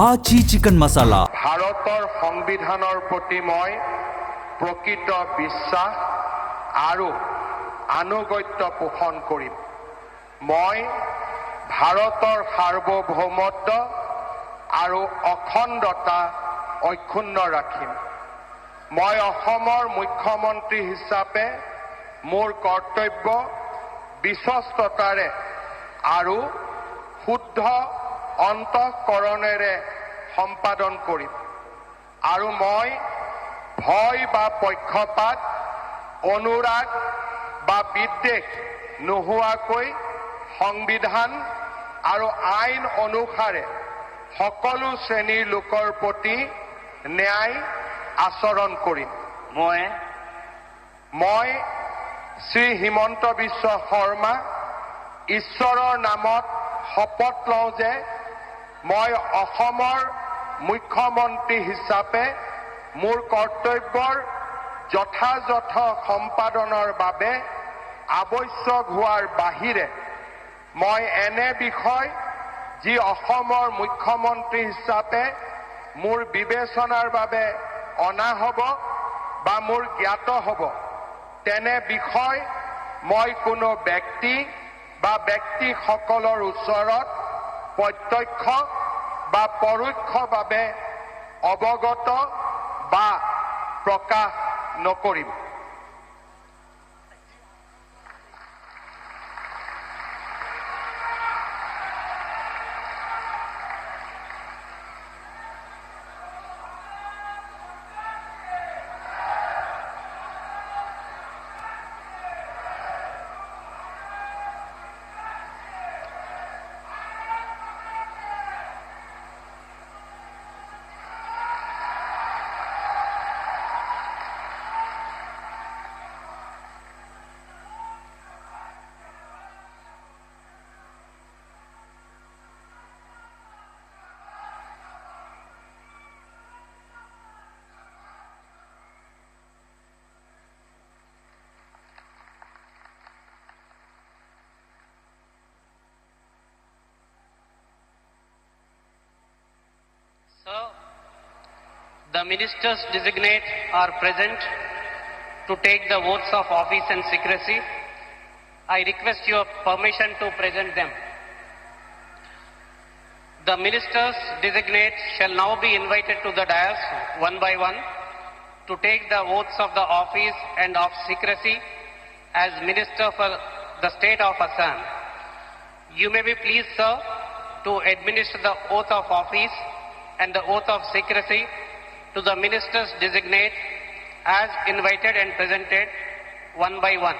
आची chicken मसाला ভাৰতৰ সংবিধানৰ প্ৰতি মই প্ৰকৃত বিশ্বাস আৰু আনুগত্য পোষণ কৰিম। মই ভাৰতৰ সাৰ্বভৌমত্ব আৰু অখণ্ডতা অক্ষুণ্ণ ৰাখিম। মই অসমৰ মুখ্যমন্ত্ৰী হিচাপে মোৰ কৰ্তব্য বিশ্বস্ততাৰে আৰু শুদ্ধ অন্তঃকৰণেৰে সম্পাদন কৰিম আৰু মই ভয় বা পক্ষপাত অনুৰাগ বা বিদ্বেষ নোহোৱাকৈ সংবিধান আৰু আইন অনুসাৰে সকলো শ্ৰেণীৰ লোকৰ প্ৰতি ন্যায় আচৰণ কৰিম। মই শ্ৰী হিমন্ত বিশ্ব শৰ্মা ঈশ্বৰৰ নামত শপত লওঁ যে মই অসমৰ মুখ্যমন্ত্ৰী হিচাপে মোৰ কৰ্তব্যৰ যথাযথ সম্পাদনৰ বাবে আৱশ্যক হোৱাৰ বাহিৰে মই এনে বিষয় যি অসমৰ মুখ্যমন্ত্ৰী হিচাপে মোৰ বিবেচনাৰ বাবে অনা হ'ব বা মোৰ জ্ঞাত হ'ব তেনে বিষয় মই কোনো ব্যক্তি বা ব্যক্তিসকলৰ ওচৰত প্ৰত্যক্ষ বা পৰোক্ষভাৱে অৱগত বা প্ৰকাশ নকৰিম। Sir, the ministers designate are present to take the oaths of office and secrecy. I request your permission to present them. The ministers designate shall now be invited to the dais one by one to take the oaths of the office and of secrecy as minister for the state of Assam. You may be pleased, sir, to administer the oath of office and the oath of secrecy to the ministers designate as invited and presented one by one.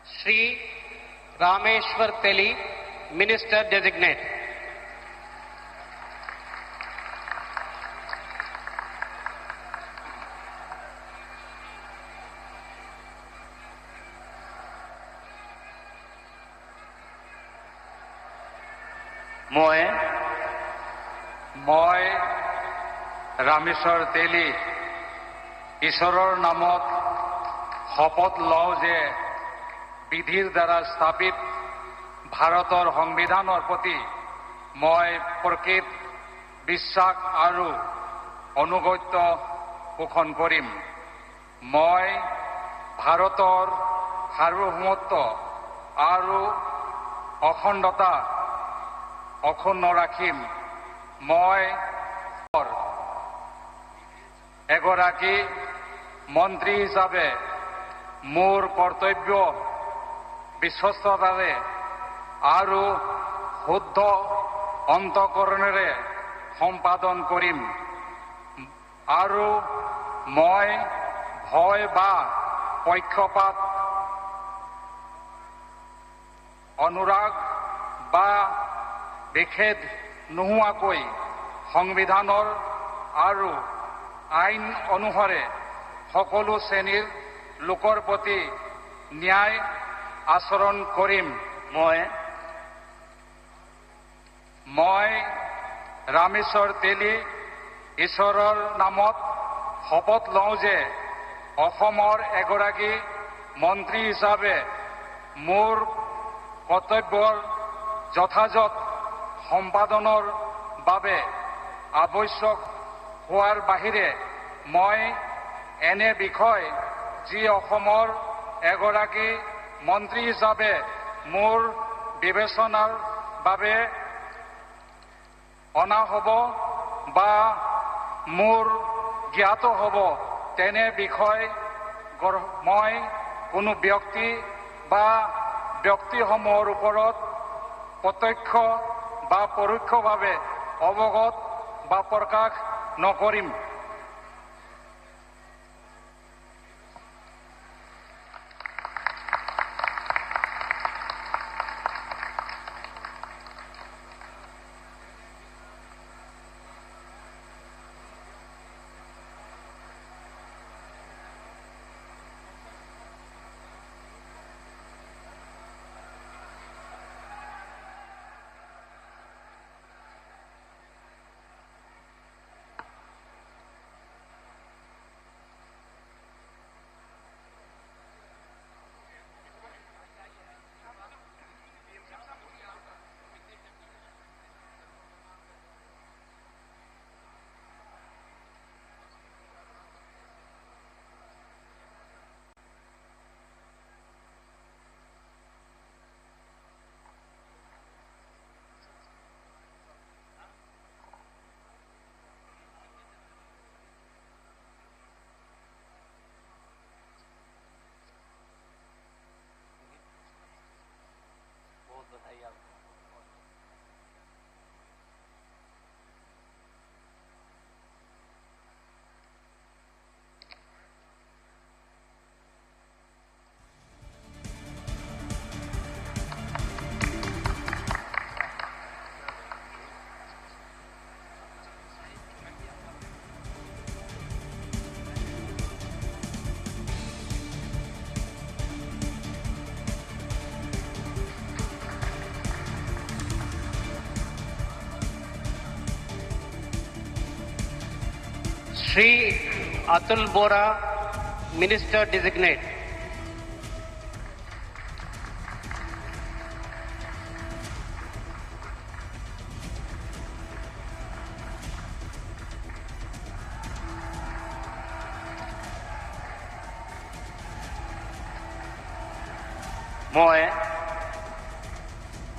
Shri Rameshwar Teli, Minister Designate. মই ৰামেশ্বৰ তেলী ঈশ্বৰৰ নামত শপত লওঁ যে বিধিৰ দ্বাৰা স্থাপিত ভাৰতৰ সংবিধানৰ প্ৰতি মই প্ৰকৃত বিশ্বাস আৰু অনুগত্য পোষণ কৰিম। মই ভাৰতৰ সাৰ্বভৌমত্ব আৰু অখণ্ডতা অক্ষুণ্ণ ৰাখিম। মই এগৰাকী মন্ত্ৰী হিচাপে মোৰ কৰ্তব্য বিশ্বস্ততাৰে আৰু শুদ্ধ অন্তঃকৰণেৰে সম্পাদন কৰিম আৰু মই ভয় বা পক্ষপাত অনুৰাগ বা বিভেদ নোহোৱাকৈ সংবিধানৰ আৰু আইন অনুসাৰে সকলো শ্ৰেণীৰ লোকৰ প্ৰতি ন্যায় আচৰণ কৰিম। মই ৰামেশ্বৰ তেলী ঈশ্বৰৰ নামত শপত লওঁ যে অসমৰ এগৰাকী মন্ত্ৰী হিচাপে মোৰ কৰ্তব্যৰ যথাযথ সম্পাদনৰ বাবে আৱশ্যক হোৱাৰ বাহিৰে মই এনে বিষয় যি অসমৰ এগৰাকী মন্ত্ৰী হিচাপে মোৰ বিবেচনাৰ বাবে অনা হ'ব বা মোৰ জ্ঞাত হ'ব তেনে বিষয় মই কোনো ব্যক্তি বা ব্যক্তিসমূহৰ ওপৰত প্ৰত্যক্ষ বা পৰোক্ষভাৱে অৱগত বা প্ৰকাশ নকৰিম। Shri Atul Bora, Minister Designate.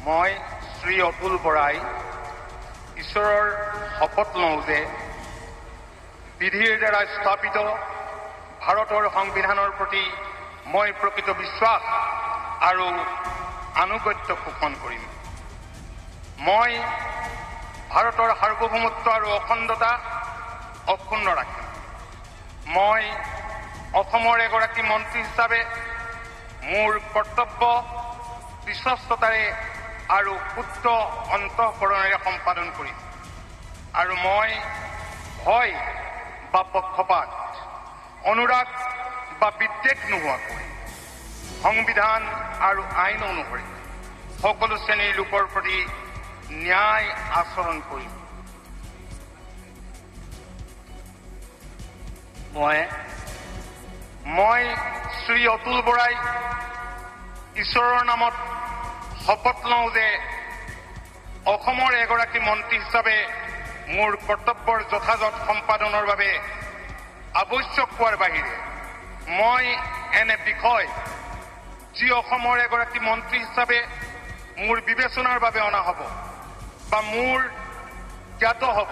মই শ্ৰী অতুল বৰাই ঈশ্বৰৰ শপত লওঁ যে বিধিৰ দ্বাৰা স্থাপিত ভাৰতৰ সংবিধানৰ প্ৰতি মই প্ৰকৃত বিশ্বাস আৰু আনুগত্য পোষণ কৰিম। মই ভাৰতৰ সাৰ্বভৌমত্ব আৰু অখণ্ডতা অক্ষুণ্ণ ৰাখিম। মই অসমৰ এগৰাকী মন্ত্ৰী হিচাপে মোৰ কৰ্তব্য বিশ্বস্ততাৰে আৰু শুদ্ধ অন্তঃকৰণেৰে সম্পাদন কৰিম আৰু মই ভয় বা পক্ষপাত অনুৰাগ বা বিদ্বেষ নোহোৱাকৈ সংবিধান আৰু আইন অনুসৰি সকলো শ্ৰেণীৰ লোকৰ প্ৰতি ন্যায় আচৰণ কৰিম। মই শ্ৰী অতুল বৰাই ঈশ্বৰৰ নামত শপত লওঁ যে অসমৰ এগৰাকী মন্ত্ৰী হিচাপে মোৰ কৰ্তব্যৰ যথাযথ সম্পাদনৰ বাবে আৱশ্যক হোৱাৰ বাহিৰে মই এনে বিষয় যি অসমৰ এগৰাকী মন্ত্ৰী হিচাপে মোৰ বিবেচনাৰ বাবে অনা হ'ব বা মোৰ জ্ঞাত হ'ব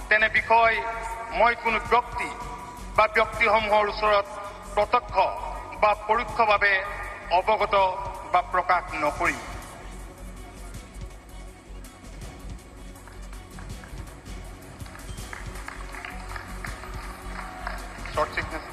তেনে বিষয় মই কোনো ব্যক্তি বা ব্যক্তিসমূহৰ ওচৰত প্ৰত্যক্ষ বা পৰোক্ষভাৱে অৱগত বা প্ৰকাশ নকৰিম। Short sickness.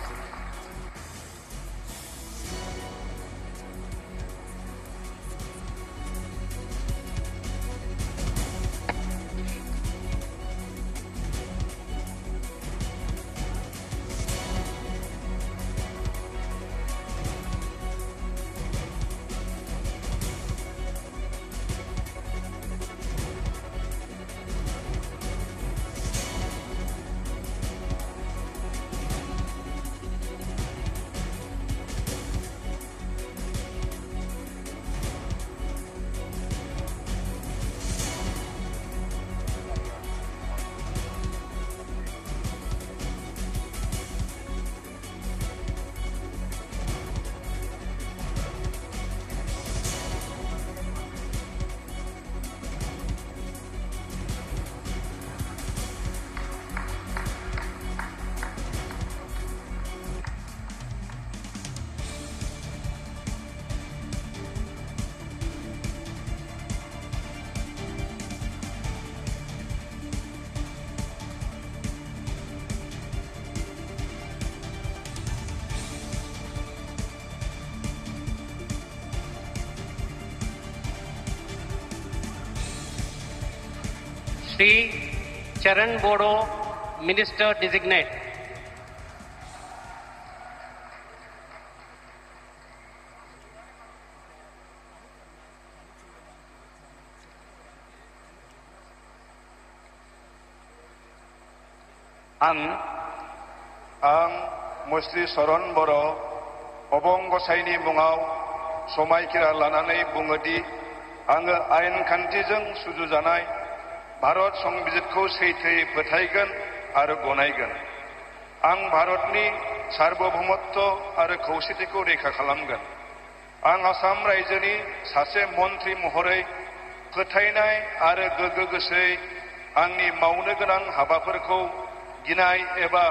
Shri Charan Bodo, Minister Designate. आं मुस्रि चरण बर' अबं गसाइनि मुङाव समायखिरा लानानै बुङोदि आङो आयेन खान्थिजों सुजुजानाय भारत संबिजितखौ सैथोयै फोथायगोन आरो गनायगोन। आं भारतनि सार्वभौमत्व आरो खौसेथिखौ रैखा खालामगोन। आं आसाम रायजोनि सासे मन्थ्रि महरै फोथायनाय आरो गोगो गोसोयै आंनि मावनो गोनां हाबाफोरखौ गिनाय एबा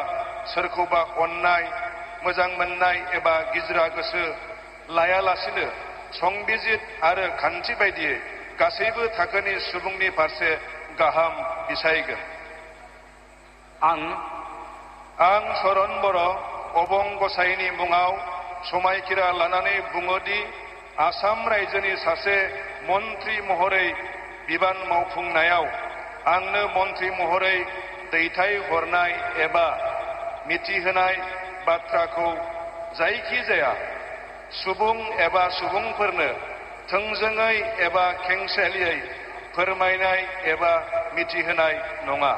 सोरखौबा अननाय, मोजां मोननाय एबा गिज्रा गोसो लायालासिनो संबिजित आरो खान्थि बायदियै गासैबो थाखोनि सुबुंनि फारसे गाहाम बिसायगोन। आं चरण बर' अबं गसाइनि मुङाव समायखिरा लानानै बुङोदि आसाम रायजोनि सासे मन्थ्रि महरै बिबान मावफुंनायाव आंनो मन्थ्रि महरै दैथायहरनाय एबा मिथिहोनाय बाथ्राखौ जायखिजाया सुबुं एबा सुबुंफोरनो थोंजोङै एबा खेंसालियै फोरमायनाय एबा मिथिहोनाय नङा।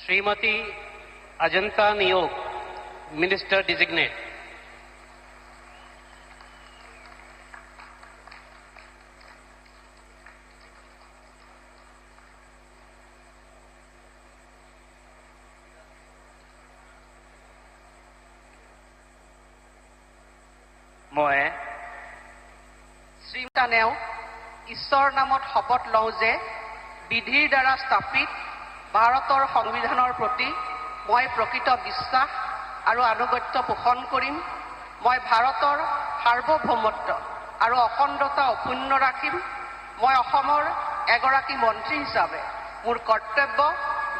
Srimati Ajanta Niyog, Minister Designate. মই শ্ৰীমতানেও ঈশ্বৰৰ নামত শপত লওঁ যে বিধিৰ দ্বাৰা স্থাপিত ভাৰতৰ সংবিধানৰ প্ৰতি মই প্ৰকৃত বিশ্বাস আৰু আনুগত্য পোষণ কৰিম। মই ভাৰতৰ সাৰ্বভৌমত্ব আৰু অখণ্ডতা অক্ষুণ্ণ ৰাখিম। মই অসমৰ এগৰাকী মন্ত্ৰী হিচাপে মোৰ কৰ্তব্য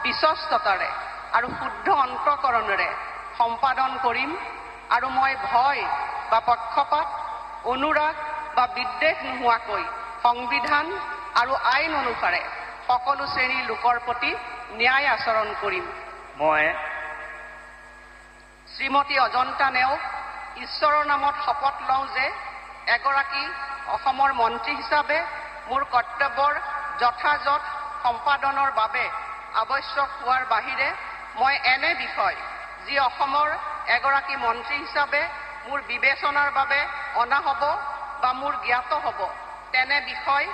বিশ্বস্ততাৰে আৰু শুদ্ধ অন্তঃকৰণেৰে সম্পাদন কৰিম আৰু মই ভয় বা পক্ষপাত, অনুৰাগ বা বিদ্বেষ নোহোৱাকৈ সংবিধান আৰু আইন অনুসাৰে সকলো শ্ৰেণীৰ লোকৰ প্ৰতি ন্যায় আচৰণ কৰিম। মই শ্ৰীমতী অজন্তা নেওগ ঈশ্বৰৰ নামত শপত লওঁ যে এগৰাকী অসমৰ মন্ত্ৰী হিচাপে মোৰ কৰ্তব্যৰ যথাযথ সম্পাদনৰ বাবে আৱশ্যক হোৱাৰ বাহিৰে মই এনে বিষয় যি অসমৰ এগৰাকী মন্ত্ৰী হিচাপে মোৰ বিবেচনাৰ বাবে অনা হ'ব বা মোৰ জ্ঞাত হ'ব তেনে বিষয়